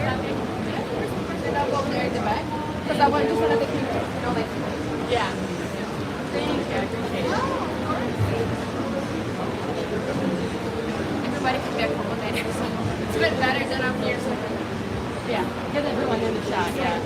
having. Yeah, of course. And I'll go there in the back. Because I just want to take pictures, you know, like. Yeah. Thank you. I appreciate it. Everybody can be accommodated. So it's a bit better than I'm here. So. Yeah. Get everyone in the shot. Yeah.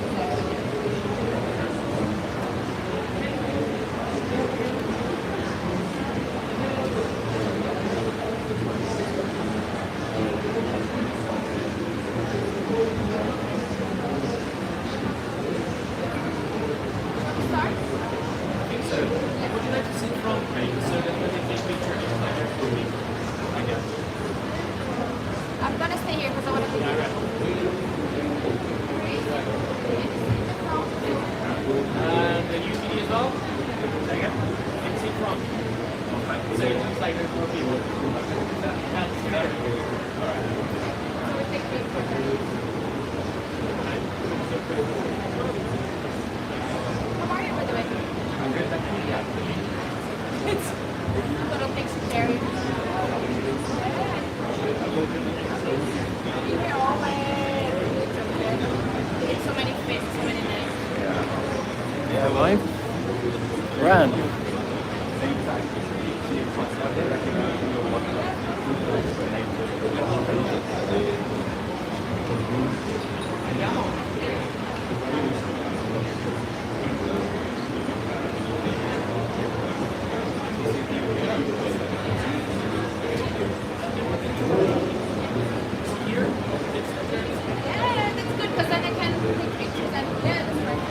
I'm gonna stay here because I want to be here. The UCD as well? Second? You can see from. So it looks like there's more people. Alright. So we take pictures. How are you, by the way? I'm good, thank you. It's little things to carry. Here always. It's so many fish, so many names. Yeah, mine. Run. Yeah, that's good because then I can take pictures and yeah, that's right.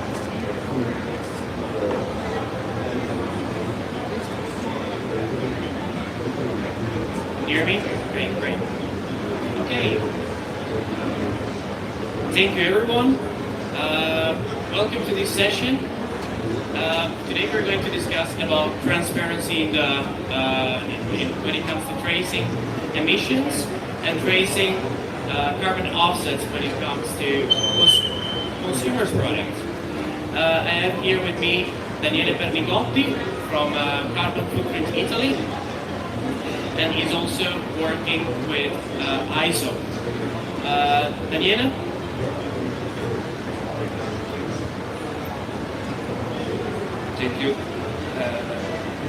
You hear me? Great, great. Okay. Thank you, everyone. Welcome to this session. Today we're going to discuss about transparency in the when it comes to tracing emissions and tracing carbon offsets when it comes to consumers' products. I have here with me Daniele Pernigotti from Carbon Footprint Italy, and he's also working with ISO. Daniele? Thank you.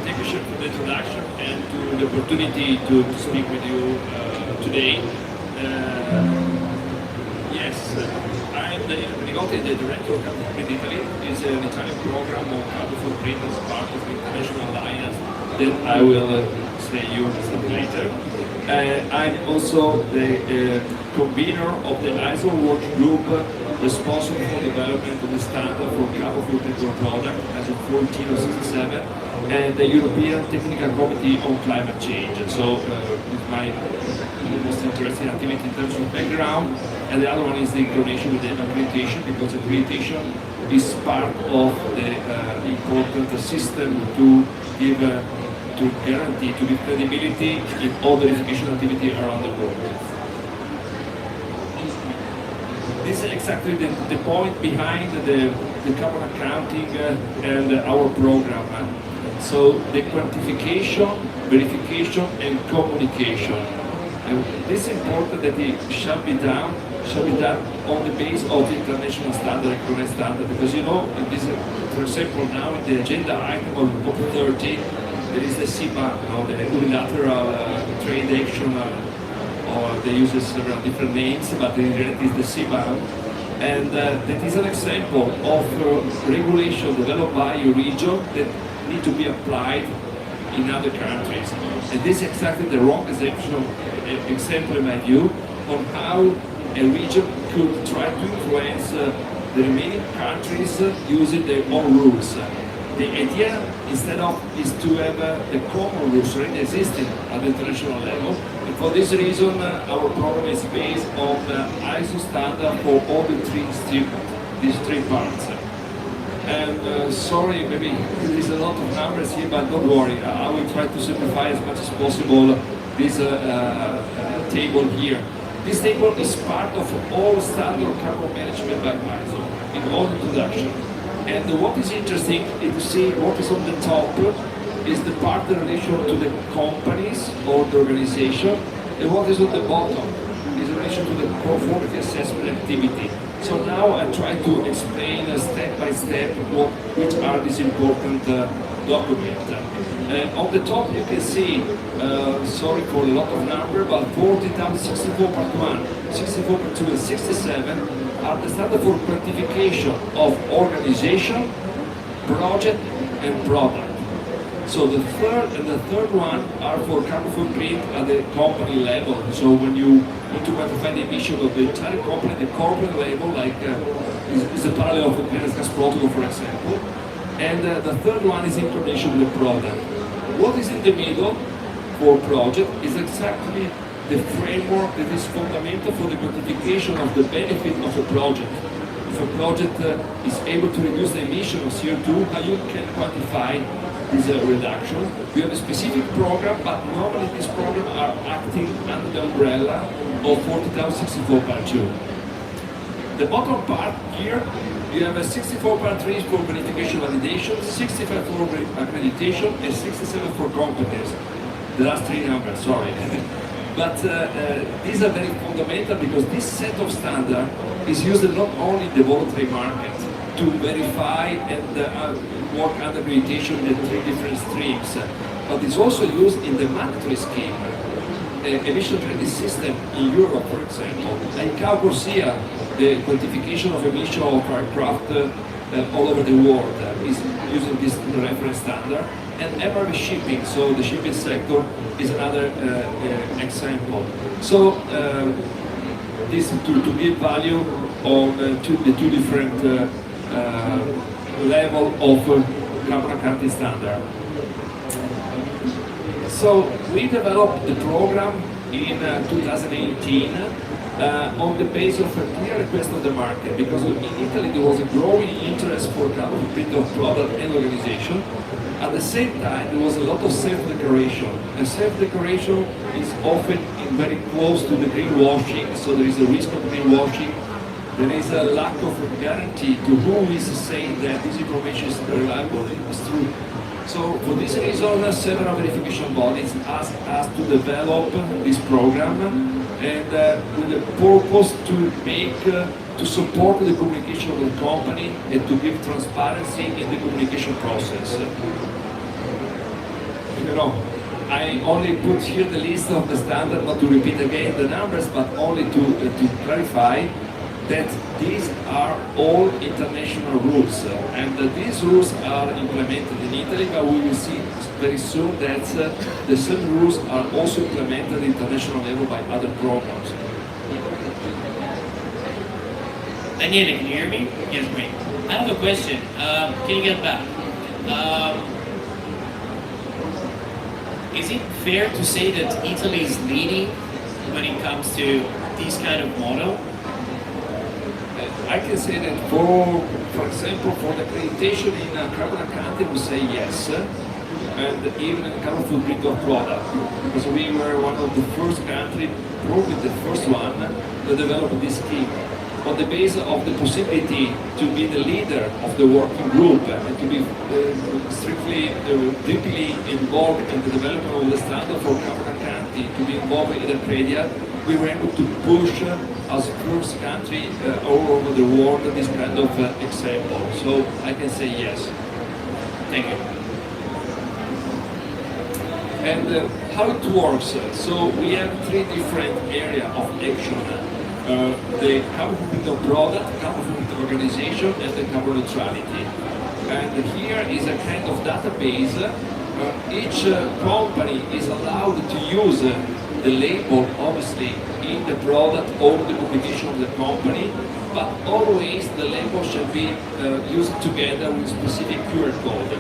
Thank you, Chef, for the introduction and to the opportunity to speak with you today. Yes, I'm Daniele Pernigotti, the director of Carbon Footprint Italy. It's an Italian program of carbon footprint as part of the International Alliance that I will say you something later. I'm also the convener of the ISO work group responsible for development of the standard for carbon footprint for product as of 14067 and the European Technical Committee on Climate Change. So it's my most interesting activity in terms of background, and the other one is the coordination with the accreditation, because accreditation is part of the important system to give to guarantee, to give credibility in all verification activity around the world. This is exactly the point behind the carbon accounting and our program. So the quantification, verification and communication. And this is important that it shall be done on the base of the international standard, recognized standard, because you know, in this, for example, now in the agenda item of COP 30, there is the CBAM, the unilateral trade action, or they use several different names, but in reality it's the CBAM. And that is an example of regulation developed by a region that need to be applied in other countries. And this is exactly the wrong example in my view on how a region could try to influence the remaining countries using their own rules. The idea, instead of, is to have the common rules already existing at the international level. And for this reason, our program is based on the ISO standard for all these three parts. And sorry, maybe there is a lot of numbers here, but don't worry. I will try to simplify as much as possible this table here. This table is part of all standard carbon management by ISO in all the production. And what is interesting is to see what is on the top is the part in relation to the companies or the organization, and what is on the bottom is in relation to the conformity assessment activity. So now I try to explain step by step which are these important documents. On the top you can see, sorry for a lot of number, but 40,064 part 1, 64 part 2 and 67 are the standard for quantification of organization, project and product. So the third one are for carbon footprint at the company level. So when you need to quantify the emission of the entire company, the corporate level, like is the parallel of the greenhouse gas protocol, for example. And the third one is in combination with the product. What is in the middle for project is exactly the framework that is fundamental for the quantification of the benefit of a project. If a project is able to reduce the emission of CO2, how you can quantify this reduction. We have a specific program, but normally these programs are acting under the umbrella of 40,064 part 2. The bottom part here, you have a 64 part 3 for verification validation, 65 for accreditation, and 67 for competence. The last three numbers, sorry. But these are very fundamental because this set of standards is used not only in the voluntary market to verify and work under accreditation in the three different streams, but it's also used in the mandatory scheme. Emission trading system in Europe, for example, and Corsia, the quantification of emission of aircraft all over the world is using this reference standard. And MRV shipping, so the shipping sector is another example. So this to give value on the two different level of carbon accounting standard. So we developed the program in 2018 on the basis of a clear request of the market, because in Italy there was a growing interest for carbon footprint of product and organization. At the same time, there was a lot of self-declaration, and self-declaration is often very close to the greenwashing, so there is a risk of greenwashing. There is a lack of guarantee to who is saying that this information is reliable and is true. So for this reason, several verification bodies asked us to develop this program, and with the purpose to support the communication of the company and to give transparency in the communication process. You know, I only put here the list of the standard, not to repeat again the numbers, but only to clarify that these are all international rules, and these rules are implemented in Italy, but we will see very soon that the same rules are also implemented at international level by other programs. Daniele, can you hear me? Yes, great. I have a question. Can you get back? Is it fair to say that Italy is leading when it comes to this kind of model? I can say that for example, for the accreditation in carbon accounting, we say yes, and even in carbon footprint of product, because we were one of the first countries, probably the first one, to develop this scheme on the basis of the possibility to be the leader of the working group and to be strictly, deeply involved in the development of the standard for carbon accounting, to be involved in the Accredia. We were able to push as first country all over the world this kind of example. So I can say yes. Thank you. And how it works? So we have three different areas of action. The carbon footprint of product, carbon footprint of organization, and the carbon neutrality. And here is a kind of database. Each company is allowed to use the label, obviously, in the product or the publication of the company, but always the label should be used together with specific QR code.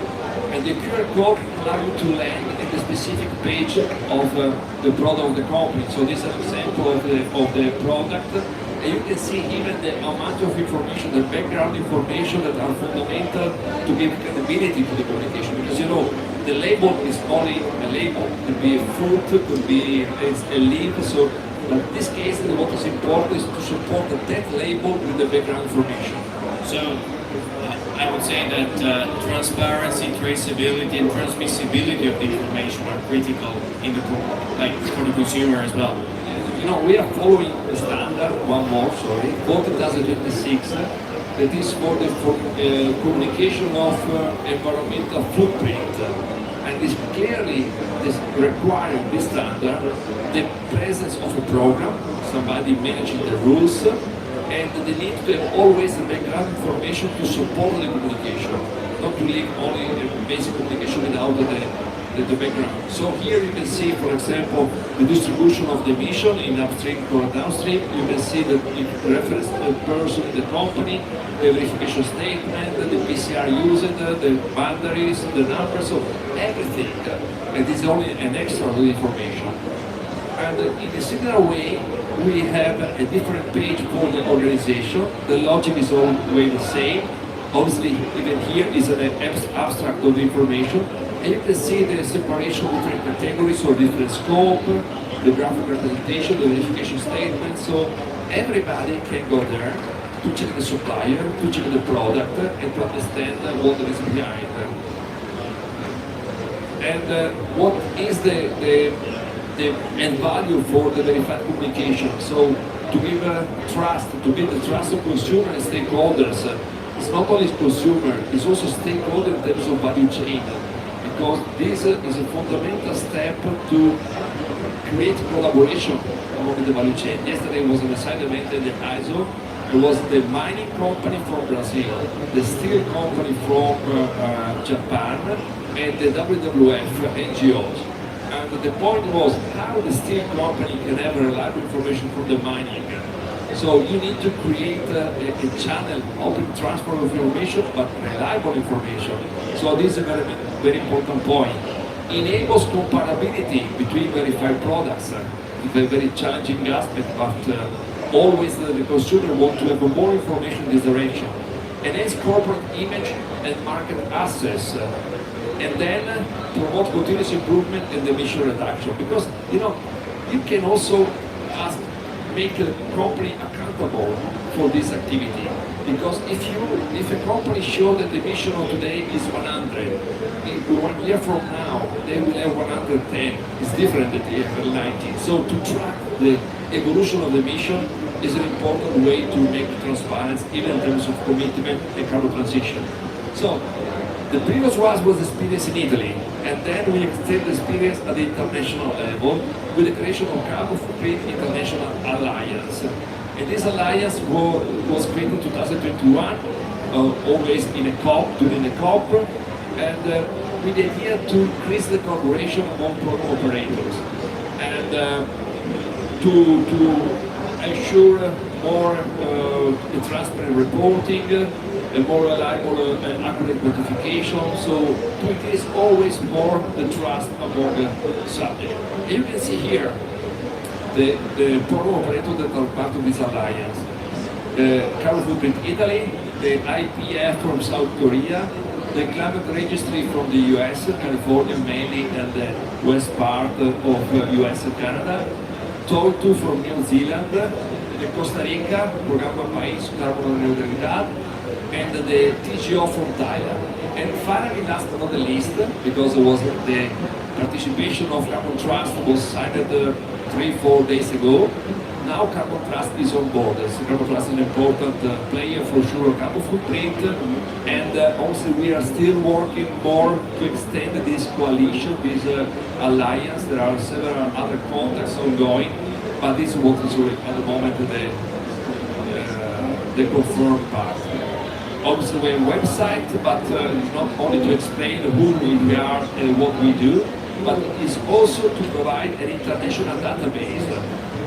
And the QR code allows you to land in the specific page of the product of the company. So this is an example of the product. And you can see even the amount of information, the background information that are fundamental to give credibility to the communication. Because you know, the label is only a label. It could be a fruit, it could be a leaf. So, but in this case, what is important is to support that label with the background information. So I would say that transparency, traceability, and transmissibility of the information are critical in the for the consumer as well. we are following a standard, one more, sorry, 4026, that is for the communication of environmental footprint. And it's clearly requiring this standard the presence of a program, somebody managing the rules, and the need to have always the background information to support the communication, not to leave only basic communication without the background. So here you can see, for example, the distribution of the emission in upstream or downstream. You can see the reference person in the company, the verification statement, the PCR used, the boundaries, the numbers, so everything. It is only an extra information. And in a similar way, we have a different page for the organization. The logic is always the same. Obviously, even here is an abstract of the information. And you can see the separation between categories or different scope, the graphic representation, the verification statement. So everybody can go there to check the supplier, to check the product, and to understand what is behind. And what is the end value for the verified communication? So to give trust, to build the trust of consumer and stakeholders. It's not only consumer, it's also stakeholder in terms of value chain. Because this is a fundamental step to create collaboration among the value chain. Yesterday was an assignment in the ISO. It was the mining company from Brazil, the steel company from Japan, and the WWF NGOs. And the point was how the steel company can have reliable information from the mining. So you need to create a channel, open transfer of information, but reliable information. So this is a very, very important point. Enables comparability between verified products. It's a very challenging aspect, but always the consumer wants to have more information in this direction. Enhance corporate image and market access. And then promote continuous improvement and emission reduction. Because, you can also make a company accountable for this activity. Because if a company shows that the emission of today is 100, 1 year from now they will have 110. It's different than they have 90. So to track the evolution of the emission is an important way to make transparency, even in terms of commitment and carbon transition. So the previous one was experience in Italy, and then we extend the experience at the international level with the creation of Carbon Footprint International Alliance. And this alliance was created in 2021, always in a COP, during a COP, and with the idea to increase the collaboration among program operators and to ensure more transparent reporting, a more reliable and accurate notification, so to increase always more the trust among the subject. And you can see here the program operators that are part of this alliance. Carbon Footprint Italy, the IPF from South Korea, the Climate Registry from the US, California mainly, and the west part of US and Canada, Totu from New Zealand, the Costa Rica, Programa País Carbon Neutralidad, and the TGO from Thailand. And finally, last but not the least, because it was the participation of Carbon Trust was signed 3-4 days ago, now Carbon Trust is on board. So Carbon Trust is an important player for sure, carbon footprint, and also we are still working more to extend this coalition, this alliance. There are several other contacts ongoing, but this is what is at the moment the confirmed part. Obviously we have a website, but not only to explain who we are and what we do, but it's also to provide an international database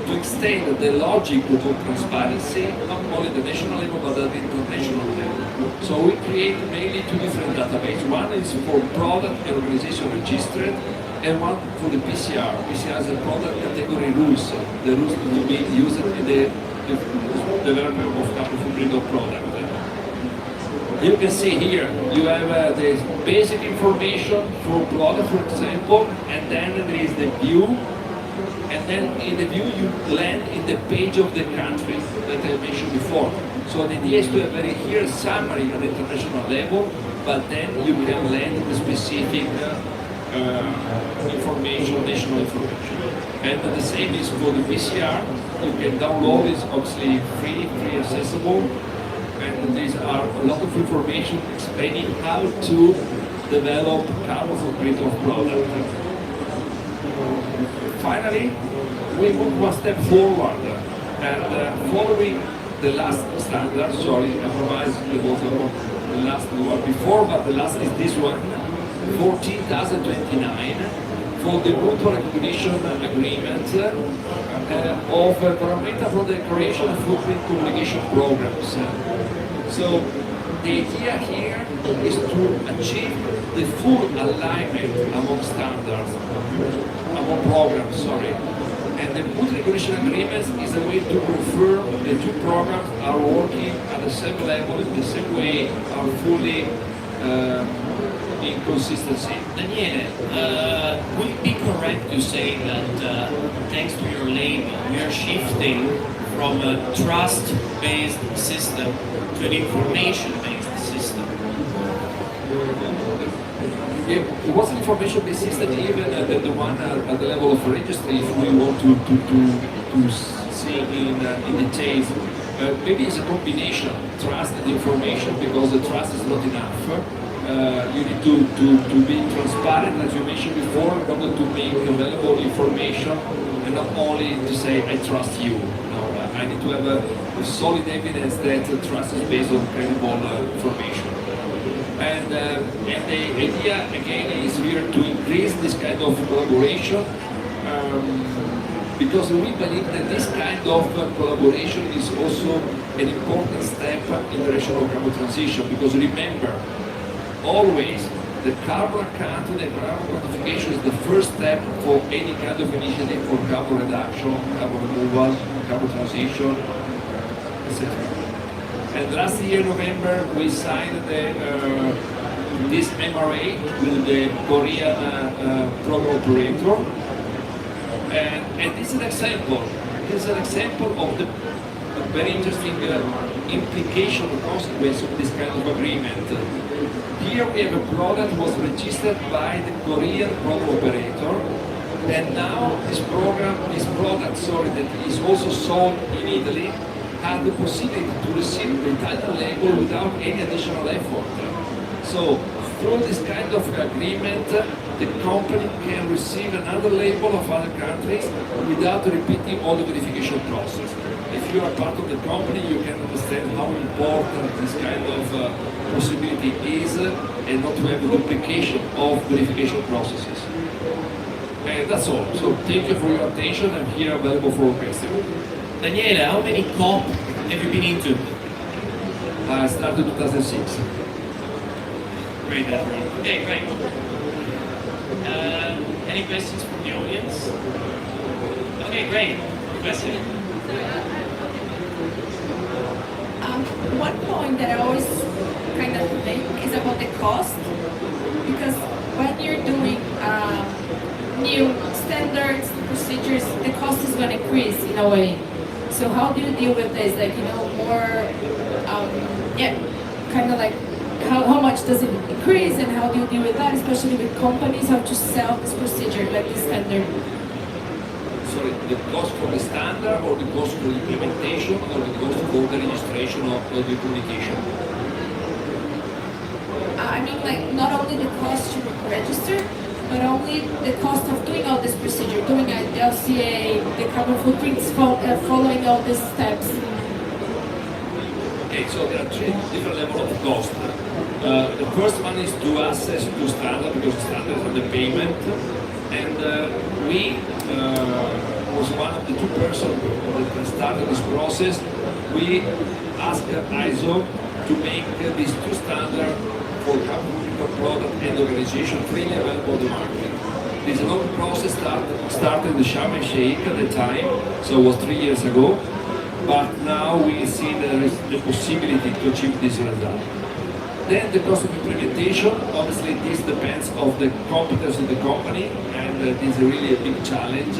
to extend the logic of transparency, not only at the national level, but at the international level. So we create mainly two different databases. One is for product and organization registered, and one for the PCR. PCR is a product category rules, the rules that will be used in the development of carbon footprint of product. You can see here, you have the basic information for product, for example, and then there is the view, and then in the view you land in the page of the country that I mentioned before. So the idea is to have very clear summary at the international level, but then you can land in the specific information, national information. And the same is for the PCR. You can download it, obviously free accessible. And these are a lot of information explaining how to develop carbon footprint of product. Finally, we move one step forward, and following the last standard, sorry, I promise there was the last one before, but the last is this one, 14,029, for the mutual recognition agreement of parameter for the creation of footprint communication programs. So the idea here is to achieve the full alignment among standards, among programs, sorry. And the mutual recognition agreements is a way to confirm the two programs are working at the same level, in the same way, are fully in consistency. Daniele, would it be correct to say that thanks to your label, we are shifting from a trust-based system to an information-based system? Yeah, it was an information-based system, even the one at the level of registry, if we want to see in details. Maybe it's a combination, trust and information, because the trust is not enough. You need to be transparent, as you mentioned before, in order to make available information, and not only to say, I trust you. No, I need to have a solid evidence that trust is based on credible information. And the idea, again, is here to increase this kind of collaboration, because we believe that this kind of collaboration is also an important step in the direction of carbon transition, because remember, always the carbon accounting and carbon quantification is the first step for any kind of initiative for carbon reduction, carbon removal, carbon transition, etc. And last year, November, we signed this MRA with the Korean program operator. And this is an example. This is an example of the very interesting implication or consequence of this kind of agreement. Here we have a product that was registered by the Korean program operator, and now this product, that is also sold in Italy, have the possibility to receive the Italian label without any additional effort. So through this kind of agreement, the company can receive another label of other countries without repeating all the verification process. If you are part of the company, you can understand how important this kind of possibility is, and not to have a duplication of verification processes. And that's all. So thank you for your attention. I'm here available for questions. Daniele, how many COP have you been into? I started 2006. Great, okay, great. Any questions from the audience? Okay, great. Question? One point that I always kind of think is about the cost, because when you're doing new standards, procedures, the cost is going to increase in a way. So how do you deal with this? Like, more, kind of like, how much does it increase, and how do you deal with that, especially with companies, how to sell this procedure, like this standard? Sorry, the cost for the standard, or the cost for the implementation, or the cost for the registration of the communication? I mean, like, not only the cost to register, but only the cost of doing all this procedure, doing an LCA, the carbon footprints, following all these steps. Okay, so there are three different levels of cost. The first one is to access to standard, because standard is on the payment, and we was one of the two persons that started this process. We asked ISO to make these two standards for carbon product and organization freely available on the market. This long process started in the Sharm el-Sheikh at the time, so it was 3 years ago, but now we see there is the possibility to achieve this result. Then the cost of implementation, obviously this depends on the competence of the company, and this is really a big challenge.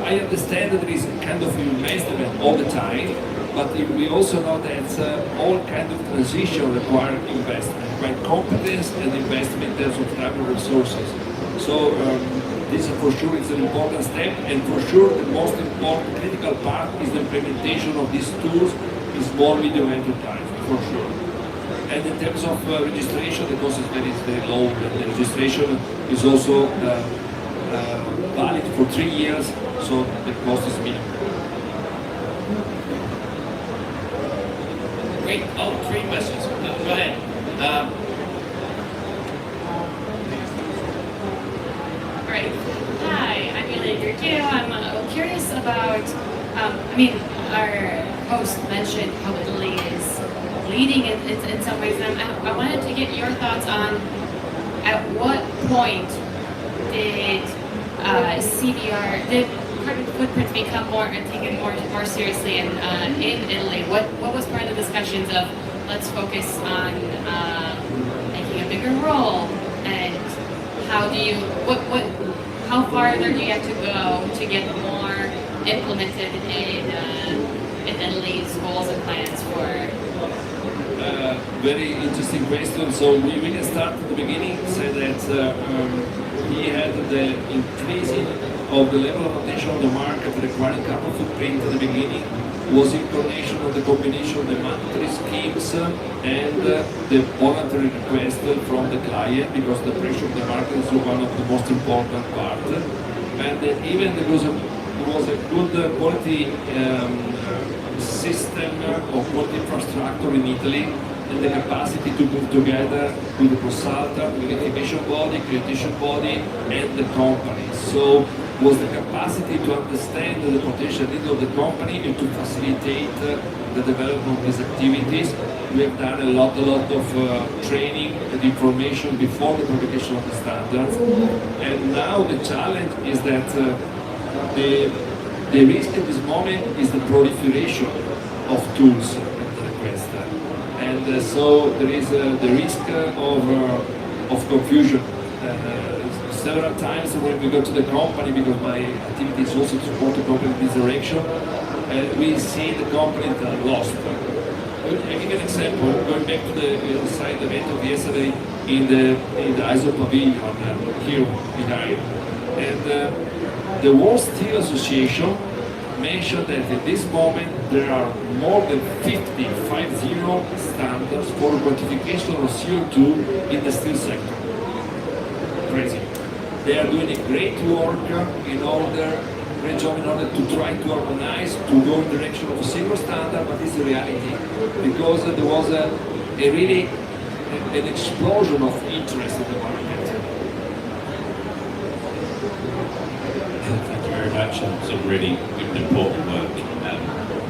I understand that there is a kind of investment all the time, But we also know that all kind of transition require investment, require competence and investment in terms of time and resources. So this for sure is an important step, and for sure the most important critical part is the implementation of these tools in small medium enterprises, for sure. And in terms of registration, the cost is very low. The registration is also valid for 3 years, so the cost is minimal. Great. Oh, 3 questions. Go ahead. Right. Hi, I'm Elaine Gergio. I'm curious about, our host mentioned how Italy is leading in some ways, and I wanted to get your thoughts on at what point did did carbon footprints become taken more seriously in Italy? What was part of the discussions of let's focus on making a bigger role, and how farther do you have to go to get more implemented in Italy's goals and plans for? Very interesting question. So we can start at the beginning, say that he had the increasing of the level of attention on the market requiring carbon footprint at the beginning was in coordination of the combination of the mandatory schemes and the voluntary request from the client, because the pressure of the market is one of the most important part. And even there was a good quality system of quality infrastructure in Italy, and the capacity to move together with the consultant, with the litigation body, accreditation body, and the company. So was the capacity to understand the potential need of the company and to facilitate the development of these activities. We have done a lot of training and information before the publication of the standards. And now the challenge is that the risk at this moment is the proliferation of tools and requests. And so there is the risk of confusion. Several times when we go to the company, because my activity is also to support the company in this direction, we see the company that are lost. I give an example, going back to the side event of yesterday in the ISO pavilion here behind. And the World Steel Association mentioned that at this moment there are more than 50 standards for quantification of CO2 in the steel sector. Crazy. They are doing a great work in order to try to harmonize, to go in the direction of a single standard, but it's a reality because there was really an explosion of interest in the market. Thank you very much, and some really good and important work.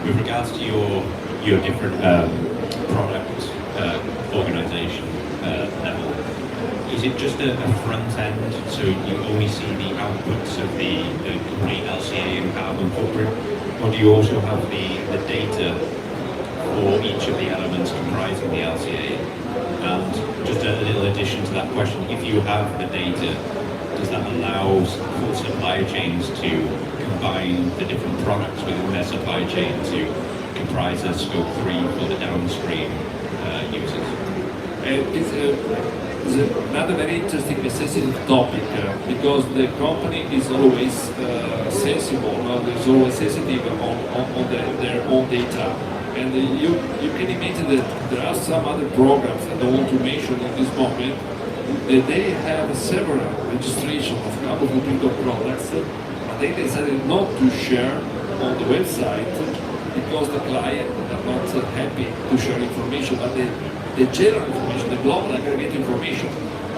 With regards to your different product organisation level, is it just a front end, so you only see the outputs of the complete LCA and carbon footprint, or do you also have the data for each of the elements comprising the LCA? And just a little addition to that question, if you have the data, does that allow full supply chains to combine the different products within their supply chain to comprise a scope 3 for the downstream users? It's another very interesting and sensitive topic because the company is always sensible, there's always sensitive on their own data. And you can imagine that there are some other programs I don't want to mention at this moment. They have several registration of carbon footprint of products, but they decided not to share on the website because the client are not happy to share information, but the general information, the global aggregate information.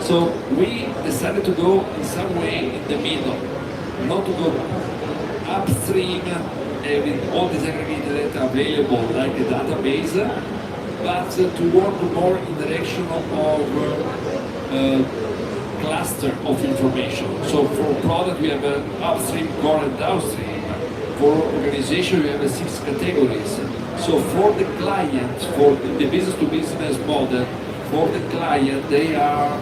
So we decided to go in some way in the middle, not to go upstream with all this aggregated data available like a database, but to work more in the direction of cluster of information. So for product we have upstream, core and downstream. For organization we have 6 categories. So for the client, for the business to business model, for the client they have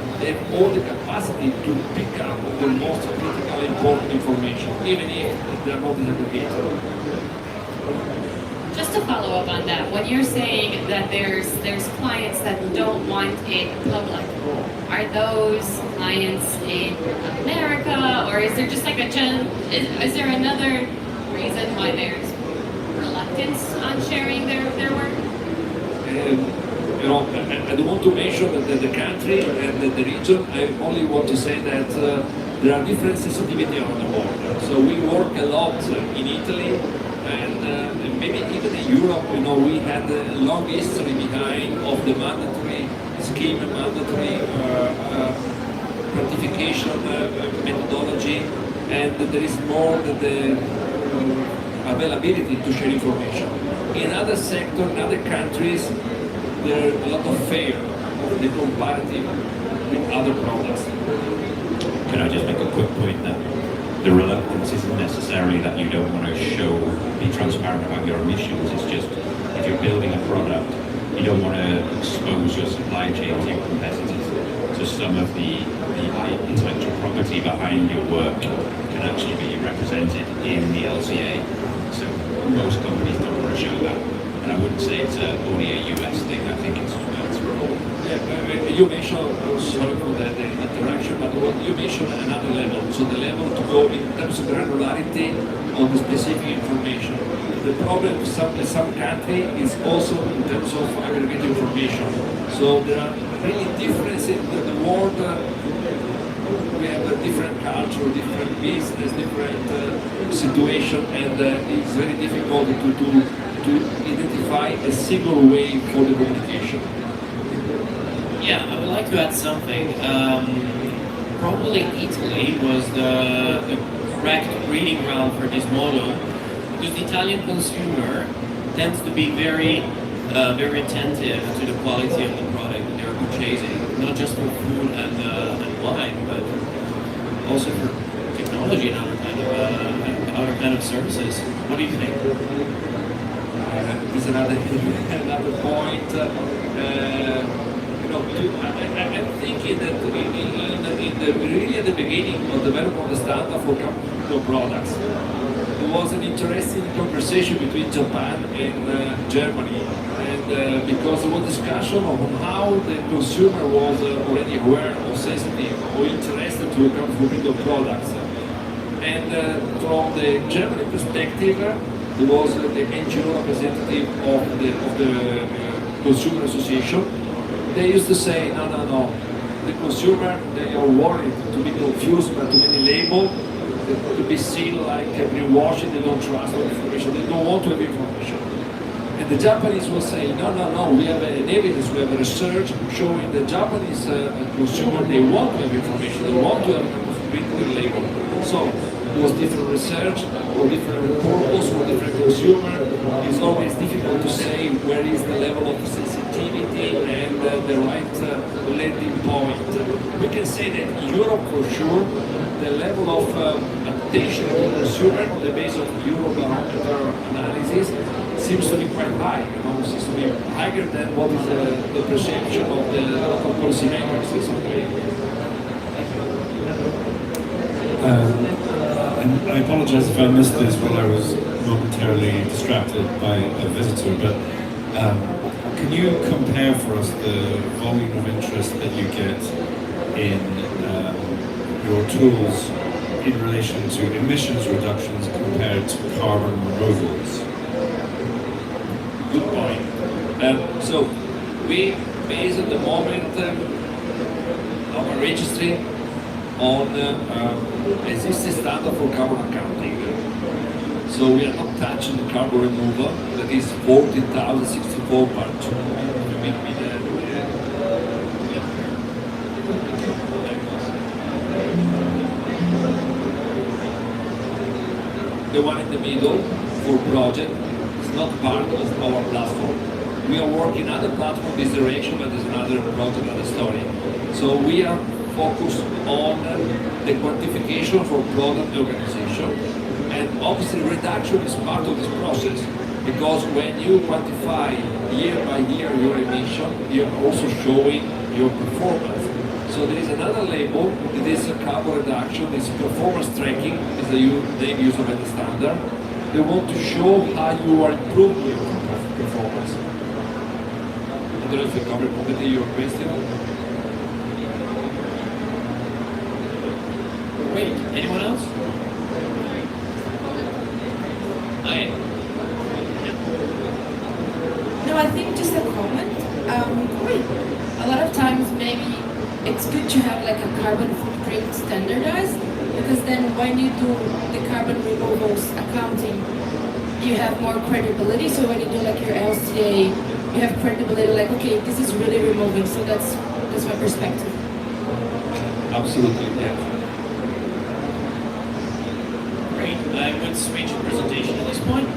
all the capacity to pick up the most critical important information, even if they are not aggregated. just to follow up on that, when you're saying that there's clients that don't want it public, are those clients in America, or is there just like is there another reason why there's reluctance on sharing their work? You know, I don't want to mention the country and the region. I only want to say that there are different sensitivity around the world. So we work a lot in Italy, and maybe even in Europe. You know, we had a long history behind of the mandatory scheme, mandatory quantification methodology, and there is more the availability to share information. In other sectors, in other countries, there are a lot of fear of the comparative with other products. Can I just make a quick point that the reluctance isn't necessarily that you don't want to be transparent about your emissions. It's just if you're building a product, you don't want to expose your supply chain to your competitors. So some of the intellectual property behind your work can actually be represented in the LCA. So most companies don't want to show that. And I wouldn't say it's only a US thing. I think it's for all. Yeah, you mentioned, sorry for the interaction, but you mentioned another level. So the level to go in terms of granularity on the specific information. The problem with some country is also in terms of aggregate information. So there are really differences in the world. We have a different culture, different business, different situation, and it's very difficult to identify a single way for the communication. Yeah, I would like to add something. Probably Italy was the correct breeding ground for this model, because the Italian consumer tends to be very attentive to the quality of the product that they're purchasing, not just for food and wine, but also for technology and other kind of services. What do you think? Is another point. You know, I'm thinking that really at the beginning of development of the standard for chemical products, there was an interesting conversation between Japan and Germany, and because there was discussion on how the consumer was already aware or sensitive or interested to chemical products, and from the German perspective. There was the NGO representative of the Consumer Association. They used to say, no. The consumer, they are worried to be confused by too many labels, to be seen like greenwashing, they don't trust the information, they don't want to have information. And the Japanese will say, no, we have an evidence, we have a research showing the Japanese consumer, they want to have information, they want to have a written label. So, there was different research, or different purpose, or different consumer. It's always difficult to say where is the level of sensitivity and the right landing point. We can say that in Europe, for sure, the level of attention to the consumer on the basis of Eurobarometer analysis seems to be quite high. Seems to be higher than what is the perception of the local policymakers in some way. I apologize if I missed this while I was momentarily distracted by a visitor, but can you compare for us the volume of interest that you get in your tools in relation to emissions reductions compared to carbon removals? Good point. So we base at the moment our registry on existing standard for carbon accounting. So we are not touching the carbon removal, that is 40,064 per The one in the middle for project is not part of our platform. We are working other platform this direction, but there's another project, another story. So we are focused on the quantification for product organization, and obviously reduction is part of this process, because when you quantify year by year your emission, you're also showing your performance. So there is another label, it is a carbon reduction, it's performance tracking, is the name used by the standard, they want to show how you are improving your performance. I don't know if you covered completely your question. Great. Anyone else? No, I think just a comment. A lot of times maybe it's good to have like a carbon footprint standardized, because then when you do the carbon removals accounting, you have more credibility. So when you do like your LCA, you have credibility like, okay, this is really removing. So that's my perspective. Absolutely, yeah. Great. I would switch presentation at this point.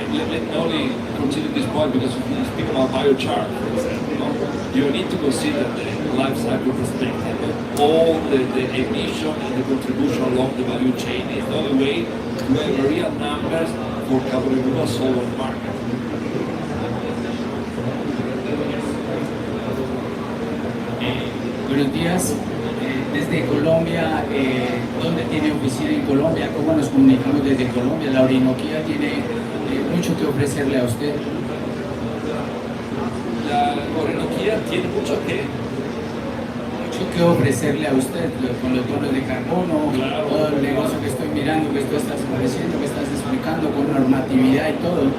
Let me only continue this point because we speak about biochar, for example. No? You need to consider the life cycle perspective, all the emission and the contribution along the value chain. It's not a way to have real numbers for carbon removal sold on the market. Buenos días. Desde Colombia, ¿dónde tiene oficina en Colombia? ¿Cómo nos comunicamos desde Colombia? La Orinoquía tiene mucho que ofrecerle a usted. La Orinoquía tiene mucho que ofrecerle a usted con los bonos de carbono, claro, todo el negocio que estoy mirando, que tú estás ofreciendo, que estás explicando con normatividad y todo.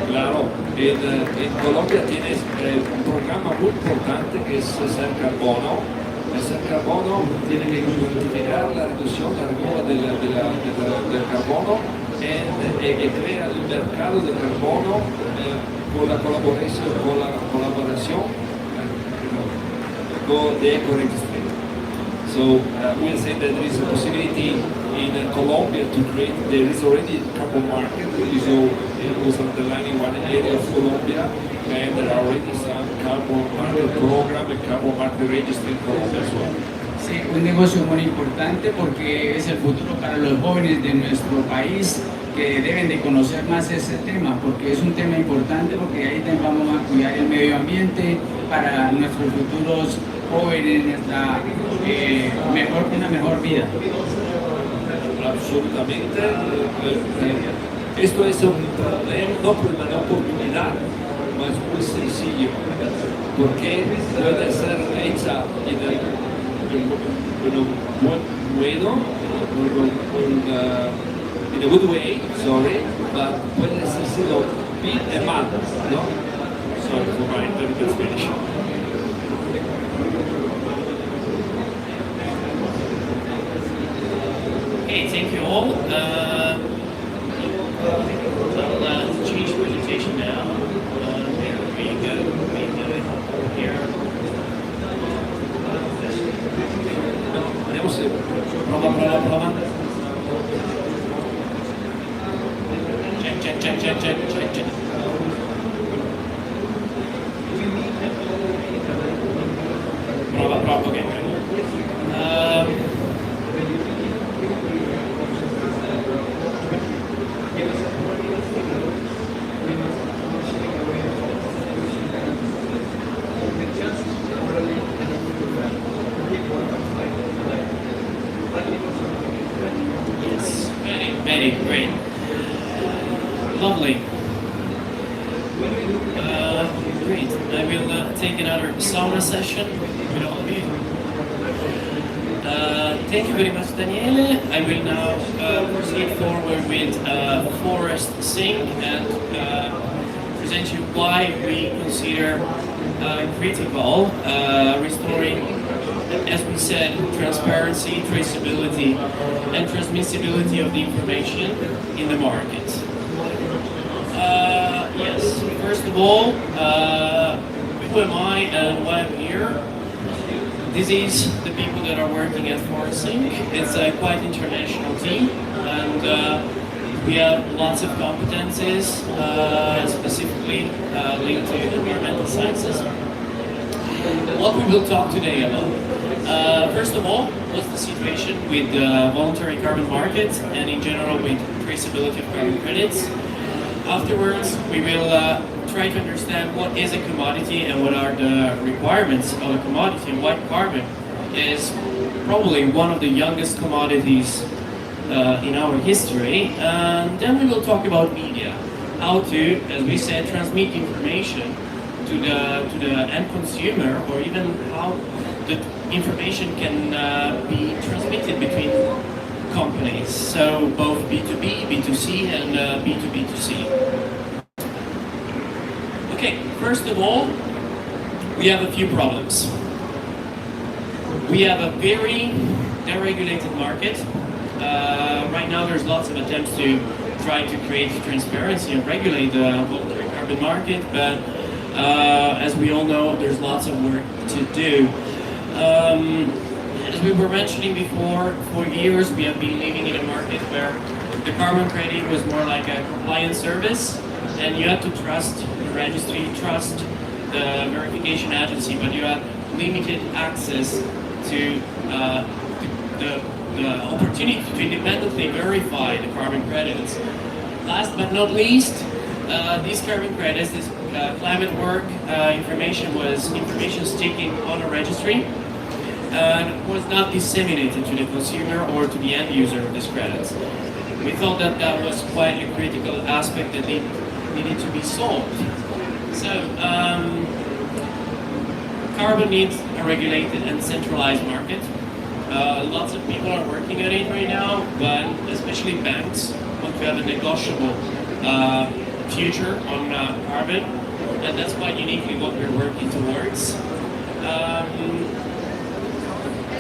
Claro, en Colombia tienes un programa muy importante que es el carbono. El carbono tiene que cuantificar la reducción, la remova del carbono y crea el mercado del carbono con la colaboración con the eco registry. So we say that there is a possibility in Colombia to create, there is already a carbon market. So it was underlining one area of Colombia, and there are already some carbon market program and carbon market registry in Colombia as well. Sí, un negocio muy importante porque es el futuro para los jóvenes de nuestro país, que deben de conocer más ese tema, porque es un tema importante, porque ahí vamos a cuidar el medio ambiente para nuestros futuros jóvenes, una mejor vida. Absolutamente. Esto es un problema, no problema, una oportunidad, mas muy sencillo, porque puede ser hecha in a good way, sorry, but puede ser sido bien y mal, ¿no? Sorry for my interpretive Spanish. Okay, thank you all. I'll change presentation now. There we go. Here. Andiamo sempre. Prova. Check. Prova, okay. Yes, very great. Lovely. Great. I will take another sauna session with all of you. Thank you very much, Daniele. I will now proceed forward with Forestsync and present you why we consider critical restoring, as we said, transparency, traceability, and transmissibility of the information in the market. Yes, first of all, who am I and why I'm here? This is the people that are working at Forestsync. It's a quite international team, and we have lots of competences, specifically linked to environmental sciences. What we will talk today about. First of all, what's the situation with voluntary carbon markets and in general with traceability of carbon credits. Afterwards, we will try to understand what is a commodity and what are the requirements of a commodity, and why carbon is probably one of the youngest commodities in our history, and then we will talk about media, how to, as we said, transmit information to the end consumer, or even how the information can be transmitted between companies. So both B2B, B2C, and B2B2C. Okay, first of all, we have a few problems. We have a very deregulated market. Right now there's lots of attempts to try to create transparency and regulate the voluntary carbon market, but as we all know, there's lots of work to do. As we were mentioning before, for years we have been living in a market where the carbon credit was more like a compliance service, and you had to trust the registry, trust the verification agency, but you had limited access to the opportunity to independently verify the carbon credits. Last but not least, these carbon credits, this climate work information was information sticking on a registry and was not disseminated to the consumer or to the end user of these credits. We thought that that was quite a critical aspect that needed to be solved. So, carbon needs a regulated and centralized market. Lots of people are working on it right now, but especially banks want to have a negotiable future on carbon, and that's quite uniquely what we're working towards.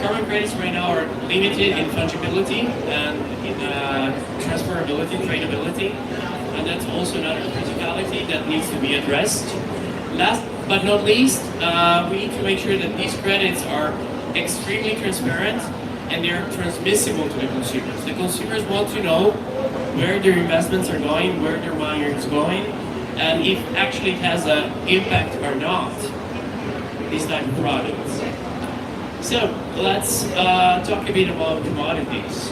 Carbon credits right now are limited in fungibility and in transferability, tradability, and that's also another criticality that needs to be addressed. Last but not least, we need to make sure that these credits are extremely transparent and they're transmissible to the consumers. The consumers want to know where their investments are going, where their money is going, and if actually it has an impact or not, these type of products. So let's talk a bit about commodities.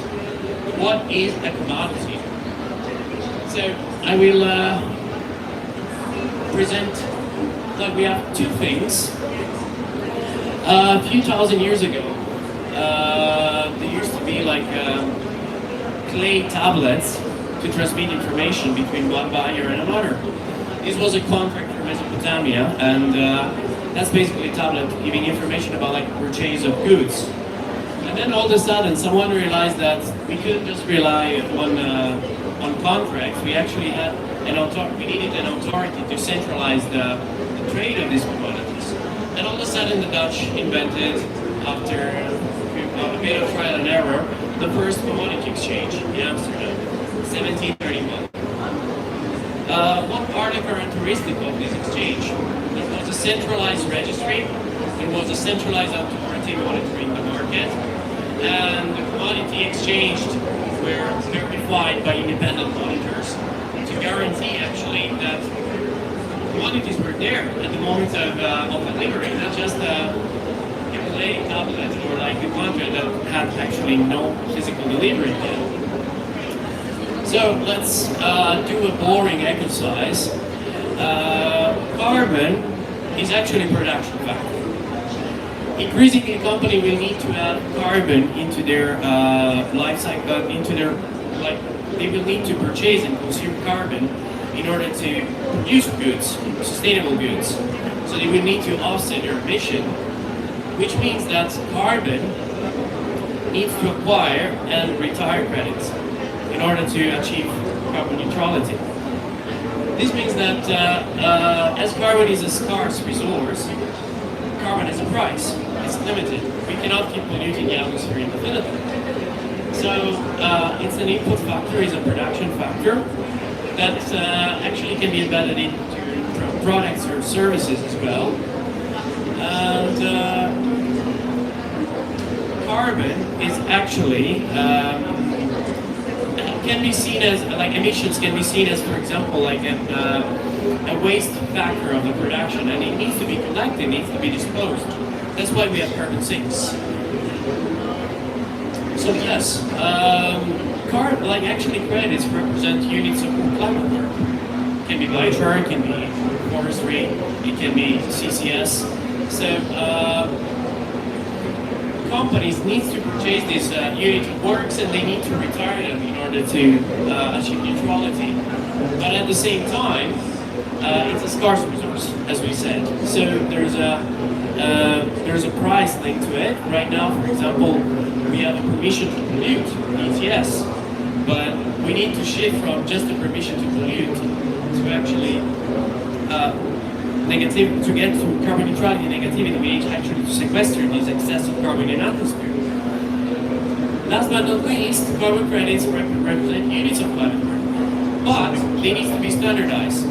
What is a commodity? So I will present that we have two things. A few thousand years ago, there used to be like clay tablets to transmit information between one buyer and another. This was a contract for Mesopotamia, and that's basically a tablet giving information about like purchase of goods. And then all of a sudden, someone realized that we couldn't just rely on contracts. We actually had we needed an authority to centralize the trade of these commodities. And all of a sudden, the Dutch invented, after a bit of trial and error, the first commodity exchange in Amsterdam, 1731. What are the characteristics of this exchange? It was a centralized registry, it was a centralized authority monitoring the market, and the commodity exchanged were verified by independent monitors to guarantee actually that commodities were there at the moment of delivery, not just a clay tablet or like a contract that had actually no physical delivery yet. So let's do a boring exercise. Carbon is actually a production factor. Increasingly, a company will need to add carbon into their life cycle, they will need to purchase and consume carbon in order to produce goods, sustainable goods. So they will need to offset their emission, which means that carbon needs to acquire and retire credits in order to achieve carbon neutrality. This means that as carbon is a scarce resource, carbon has a price. It's limited. We cannot keep polluting the atmosphere indefinitely. So it's an input factor, it's a production factor that actually can be embedded into products or services as well. And carbon is actually can be seen as, like emissions can be seen as, for example, like a waste factor of the production, and it needs to be collected, it needs to be disposed. That's why we have carbon sinks. So yes, like actually credits represent units of climate work. It can be biochar, it can be forestry, it can be CCS. So companies need to purchase this unit of works and they need to retire them in order to achieve neutrality. But at the same time, it's a scarce resource, as we said. So there's a price linked to it. Right now, for example, we have a permission to pollute, ETS, but we need to shift from just a permission to pollute to actually to get to carbon neutrality negativity. We need actually to sequester this excess of carbon in atmosphere. Last but not least, carbon credits represent units of climate work, but they need to be standardized.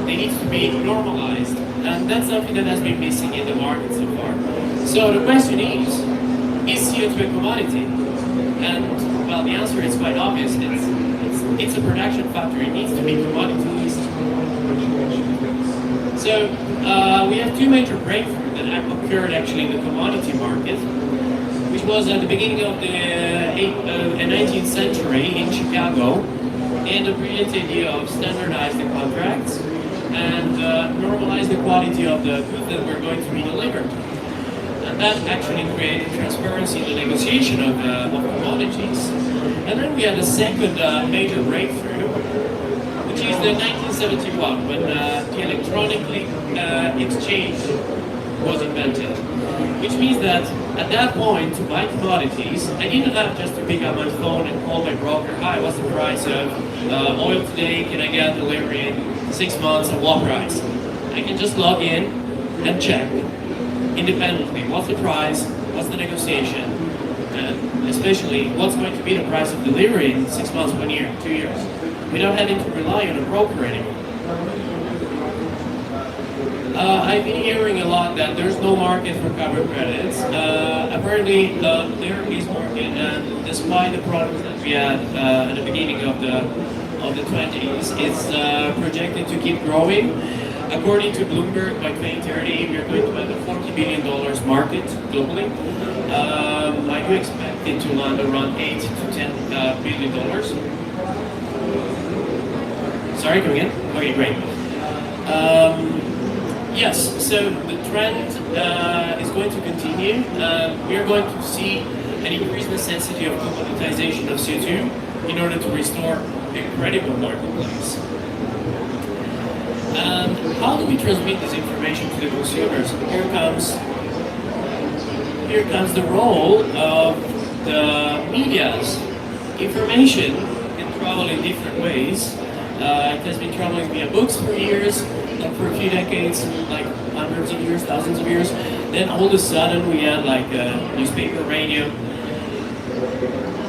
They need to be normalized, and that's something that has been missing in the market so far. So the question is CO2 a commodity? And well, the answer is quite obvious. It's a production factor. It needs to be commoditized. So we have two major breakthroughs that occurred actually in the commodity market, which was at the beginning of the 19th century in Chicago, and the brilliant idea of standardizing the contracts and normalize the quality of the goods that were going to be delivered. And that actually created transparency in the negotiation of commodities. And then we had a second major breakthrough, which is the 1971, when the electronically exchange was invented. Which means that at that point, to buy commodities, I didn't have just to pick up my phone and call my broker, hi, what's the price of oil today? Can I get delivery in 6 months at what price? I can just log in and check independently what's the price, what's the negotiation, and especially what's going to be the price of delivery in 6 months, 1 year, 2 years, without having to rely on a broker anymore. I've been hearing a lot that there's no market for carbon credits. Apparently, there is market, and despite the problems that we had at the beginning of the 20s, it's projected to keep growing. According to Bloomberg, by 2030, we are going to have a $40 billion market globally. I do expect it to land around $8 to $10 billion. Sorry, come again? Okay, great. Yes, so the trend is going to continue. We are going to see an increased necessity of commoditization of CO2 in order to restore a credible marketplace. And how do we transmit this information to the consumers? Here comes the role of the media's information can travel in different ways. It has been traveling via books for years, for a few decades, like hundreds of years, thousands of years. Then all of a sudden we had like newspaper, radio.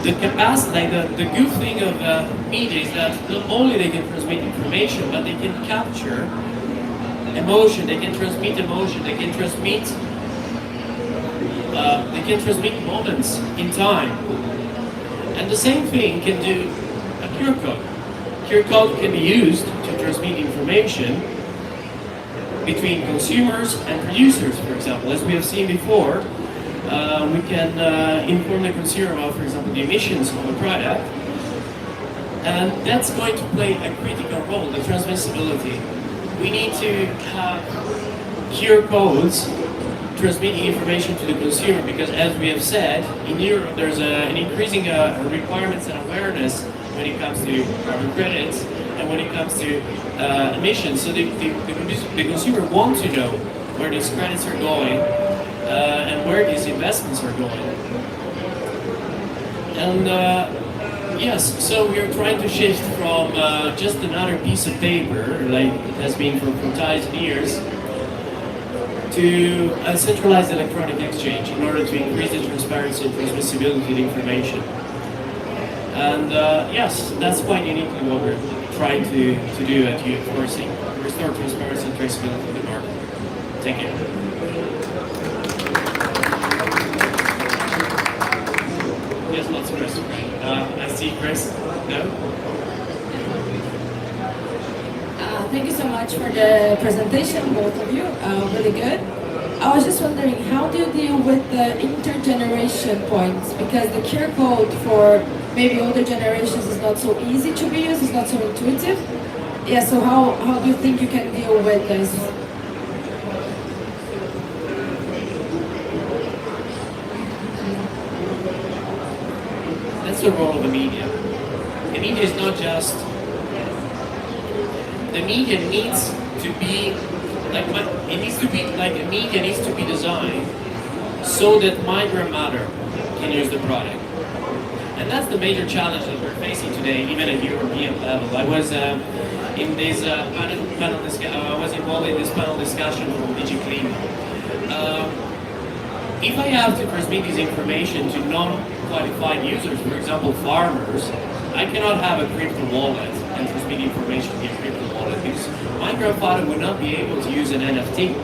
The capacity, the good thing of media is that not only they can transmit information, but they can capture emotion, they can transmit emotion, they can transmit moments in time. And the same thing can do a QR code. QR code can be used to transmit information between consumers and producers, for example. As we have seen before, we can inform the consumer about, for example, the emissions of a product. And that's going to play a critical role, the transmissibility. We need to have QR codes transmitting information to the consumer because, as we have said, in Europe there's an increasing requirements and awareness when it comes to carbon credits and when it comes to emissions. So the consumer wants to know where these credits are going and where these investments are going. And yes, so we are trying to shift from just another piece of paper, like it has been for 10,000 years, to a centralized electronic exchange in order to increase the transparency and transmissibility of the information. And yes, that's quite uniquely what we're trying to do at Forestsync, restore transparency and traceability of the market. Thank you. Yes, lots of questions. I see Chris. No? Thank you so much for the presentation, both of you. Really good. I was just wondering, how do you deal with the intergeneration points? Because the QR code for maybe older generations is not so easy to be used, it's not so intuitive. Yeah, so how do you think you can deal with this? That's the role of the media. The media is not just, the media needs to be, a media needs to be designed so that my grandmother can use the product. And that's the major challenge that we're facing today, even at European level. I was in this I was involved in this panel discussion from DigiClima. If I have to transmit this information to non-qualified users, for example, farmers, I cannot have a crypto wallet and transmit information via crypto wallet because my grandfather would not be able to use an NFT.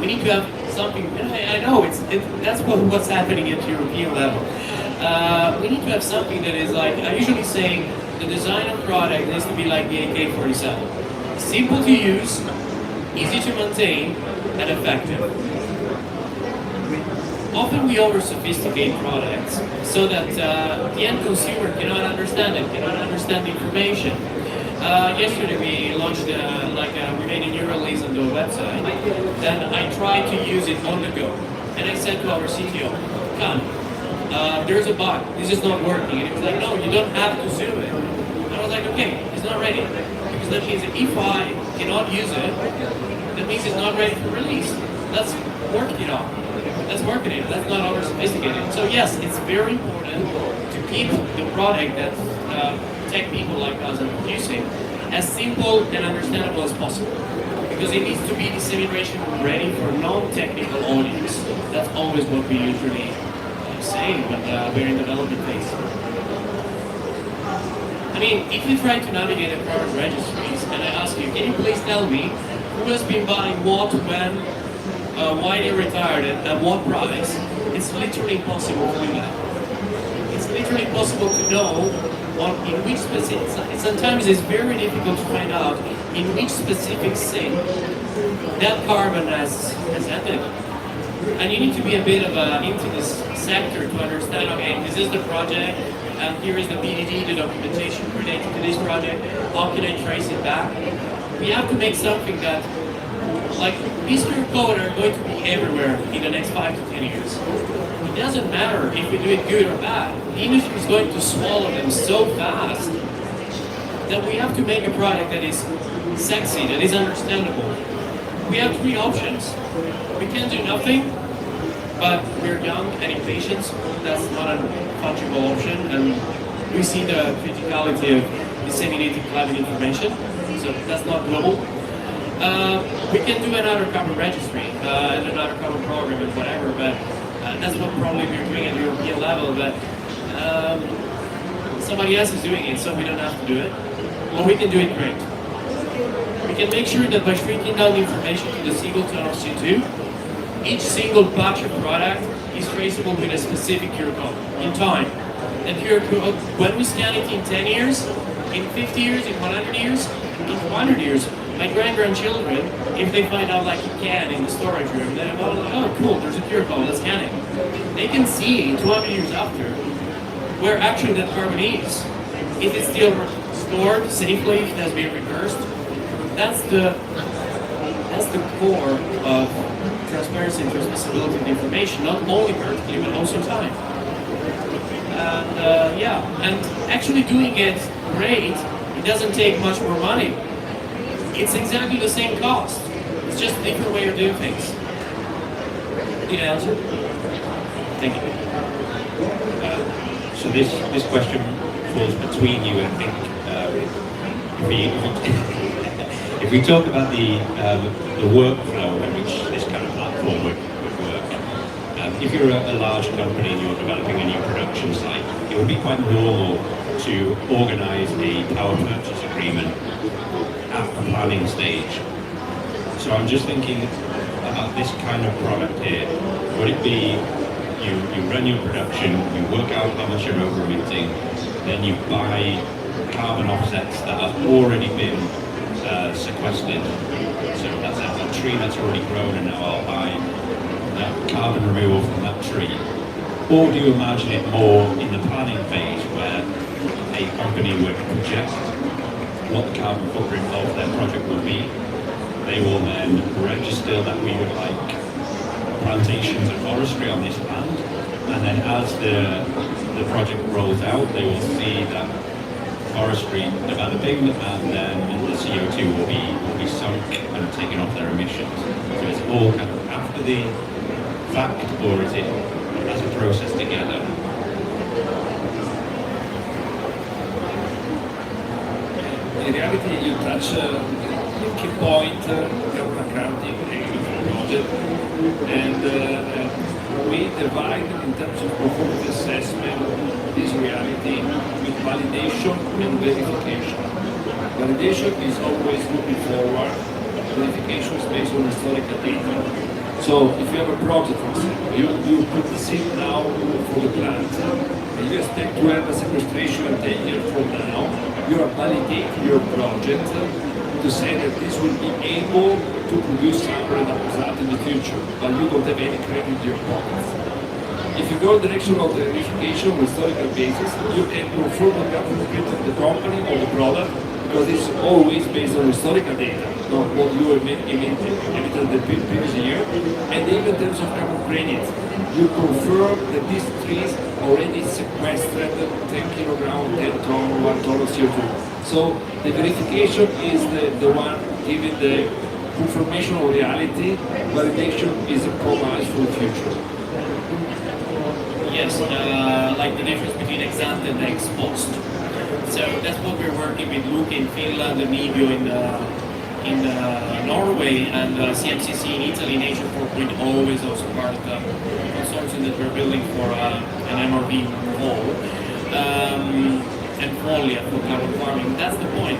We need to have something. I know that's what's happening at European level. We need to have something that is like, I usually say the design of product needs to be like the AK-47. Simple to use, easy to maintain, and effective. Often we over-sophisticate products so that the end consumer cannot understand it, cannot understand the information. Yesterday we launched, we made a new release on the website, and I tried to use it on the go. And I said to our CTO, come, there's a bug, this is not working. And he was like, no, you don't have to zoom it. And I was like, okay, it's not ready. Because that means that if I cannot use it, that means it's not ready for release. Let's work it on. Let's work it in. Let's not over-sophisticated. So yes, it's very important to keep the product that tech people like us are producing as simple and understandable as possible. Because it needs to be dissemination ready for non-technical audience. That's always what we usually say when we're in development phase. I mean, if you try to navigate the current registries and I ask you, can you please tell me who has been buying what, when, why they retired it, at what price, it's literally impossible to do that. It's literally impossible to know in which specific, sometimes it's very difficult to find out in which specific thing that carbon has ended. And you need to be a bit of into this sector to understand, okay, this is the project, and here is the BDD, the documentation related to this project, how can I trace it back? We have to make something that, like, these QR codes are going to be everywhere in the next 5 to 10 years. It doesn't matter if we do it good or bad. The industry is going to swallow them so fast that we have to make a product that is sexy, that is understandable. We have 3 options. We can do nothing, but we're young and impatient. That's not a fungible option, and we see the criticality of disseminating climate information, so that's not global. We can do another carbon registry, and another carbon program and whatever, but that's what probably we're doing at the European level, but somebody else is doing it, so we don't have to do it. Well, we can do it great. We can make sure that by shrinking down the information to the single ton of CO2, each single batch of product is traceable with a specific QR code in time. And QR code, when we scan it in 10 years, in 50 years, in 100 years, in 200 years, my grandchildren, if they find out like a can in the storage room, they're about like, oh cool, there's a QR code, let's scan it. They can see 200 years after where actually that carbon is. If it's still stored safely, if it has been reversed. That's the core of transparency and transmissibility of information, not only vertically but also time. And and actually doing it great, it doesn't take much more money. It's exactly the same cost. It's just a different way of doing things. Did I answer? Thank you. So this question falls between you, I think. If we talk about the workflow in which this kind of platform would work, if you're a large company and you're developing a new production site, it would be quite normal to organize a power purchase agreement at the planning stage. So I'm just thinking about this kind of product here. Would it be you run your production, you work out how much you're over-emitting, then you buy carbon offsets that have already been sequestered. So that's a tree that's already grown, and now I'll buy carbon removal from that tree. Or do you imagine it more in the planning phase where a company would project what the carbon footprint of their project will be? They will then register that we would like plantations and forestry on this land, and then as the the project rolls out, they will see that forestry developing, and then the CO2 will be sunk and taken off their emissions. So it's all kind of after the fact, or is it as a process together? In reality, you touch a key point, carbon accounting, project, and we divide in terms of performance assessment this reality with validation and verification. Validation is always looking forward, verification is based on historical data. So if you have a project, for example, you put the seed now for the plant, and you expect to have a sequestration 10 years from now, you are validating your project to say that this will be able to produce some result in the future, but you don't have any credit in your pockets. If you go in the direction of the verification on a historical basis, you can confirm the carbon footprint of the company or the product, because it's always based on historical data, not what you emitted the previous year. And even in terms of carbon credits, you confirm that these trees already sequestered 10 kilograms, 10 ton, 1 ton of CO2. So the verification is the one giving the confirmation of reality. Validation is a promise for the future. Yes, like the difference between ex ante and ex post. So that's what we're working with Luke in Finland and Nibio in Norway, and CMCC in Italy. Nature 4.0 is also part of the consortium that we're building for an MRV wall and Folia for carbon farming. That's the point.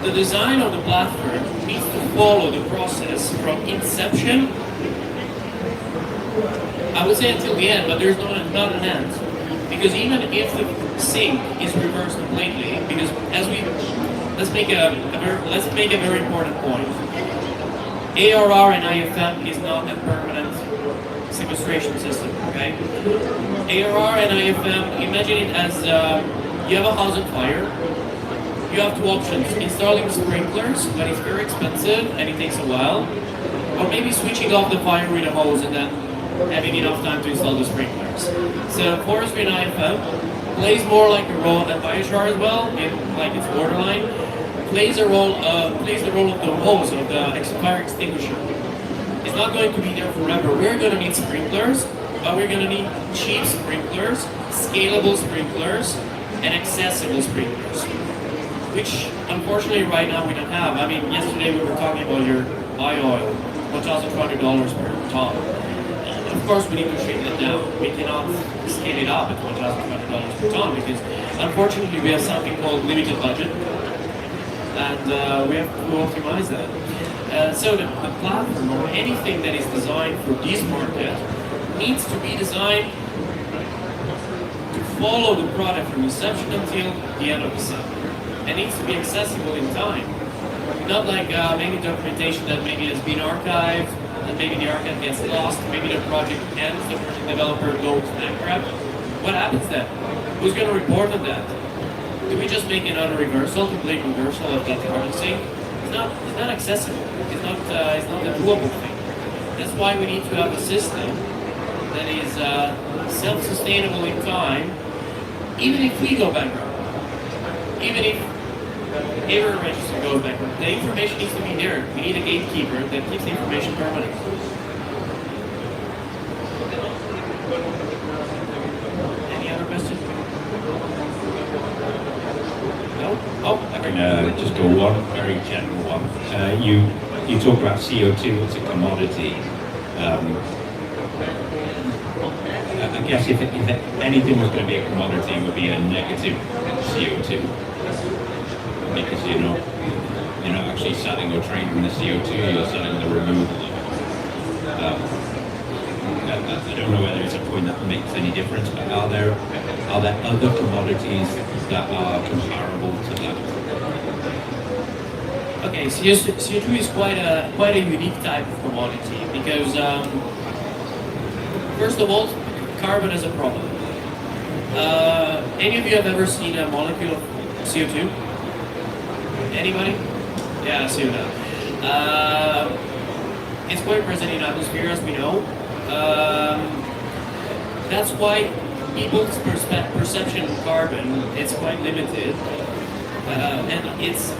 The design of the platform needs to follow the process from inception, I would say, until the end, but there's not an end. Because even if the sink is reversed completely, because as we let's make a very important point. ARR and IFM is not a permanent sequestration system. Okay, ARR and IFM, imagine it as you have a house on fire. You have two options: installing sprinklers, but it's very expensive and it takes a while, or maybe switching off the fire with a hose and then having enough time to install the sprinklers. So forestry and IFM plays more like a role, and biochar as well, like its borderline, plays the role of the hose, of the fire extinguisher. It's not going to be there forever. We're going to need sprinklers, but we're going to need cheap sprinklers, scalable sprinklers, and accessible sprinklers, which unfortunately right now we don't have. I mean, yesterday we were talking about your bio-oil, $1,200 per ton. Of course, we need to shrink that down. We cannot scale it up at $1,200 per ton because, unfortunately, we have something called limited budget, and we have to optimize that. So the platform or anything that is designed for this market needs to be designed to follow the product from inception until the end of the cycle. It needs to be accessible in time. Not like maybe documentation that maybe has been archived, and maybe the archive gets lost, maybe the project ends, the project developer goes bankrupt. What happens then? Who's going to report on that? Do we just make another reversal, complete reversal of that currency? It's not accessible. It's not a doable thing. That's why we need to have a system that is self-sustainable in time, even if we go bankrupt, even if every register goes bankrupt. The information needs to be there. We need a gatekeeper that keeps the information permanent. Any other questions? No? Oh, I can just go one very general one. You talk about CO2 as a commodity. I guess if anything was going to be a commodity, it would be a negative CO2. Because you're not actually selling or trading the CO2, you're selling the removal of it. I don't know whether it's a point that makes any difference, but are there other commodities that are comparable to that? Okay, CO2 is quite a unique type of commodity because first of all, carbon is a problem. Any of you have ever seen a molecule of CO2? Anybody? Yeah, CO2. It's quite present in atmosphere, as we know. That's why people's perception of carbon is quite limited, and it's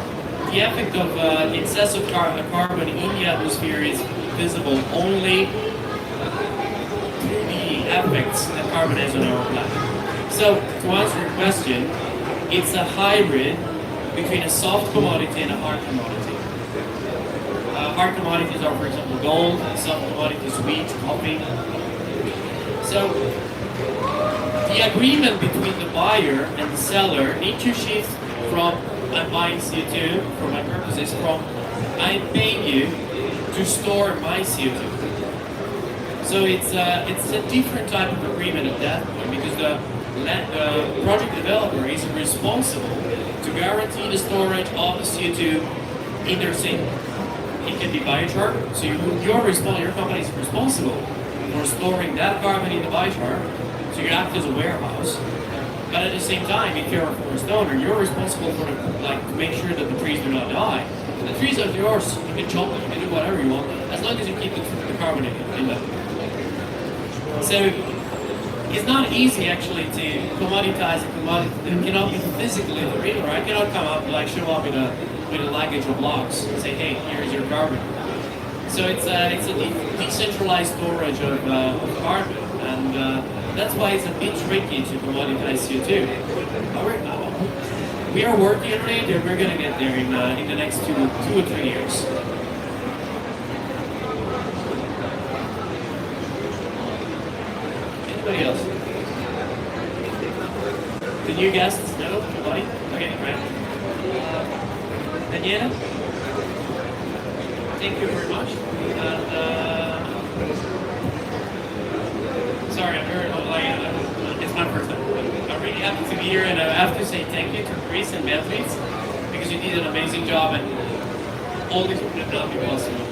the effect of excess of carbon in the atmosphere is visible only through the effects that carbon has on our planet. So, to answer your question, it's a hybrid between a soft commodity and a hard commodity. Hard commodities are, for example, gold, soft commodities, wheat, coffee. So, the agreement between the buyer and the seller need to shift from I'm buying CO2 for my purposes from I'm paying you to store my CO2. So it's a different type of agreement at that point because the project developer is responsible to guarantee the storage of the CO2 in their sink. It can be biochar, so your company is responsible for storing that carbon in the biochar, so you act as a warehouse. But at the same time, if you're a forest owner, you're responsible for to make sure that the trees do not die. The trees are yours. You can chop them, you can do whatever you want, as long as you keep the carbon in them. So it's not easy actually to commoditize a commodity that cannot be physically real. I cannot come up show up with a luggage of logs and say, hey, here's your carbon. So it's a decentralized storage of carbon, and that's why it's a bit tricky to commoditize CO2. We are working on it, and we're going to get there in the next two or 3 years. Anybody else? The new guests? No? Nobody? Okay, great. Daniela? Thank you very much. And, sorry, I'm very it's my first time. I'm really happy to be here, and I have to say thank you to Chris and Beatrice because you did an amazing job, and all this would not be possible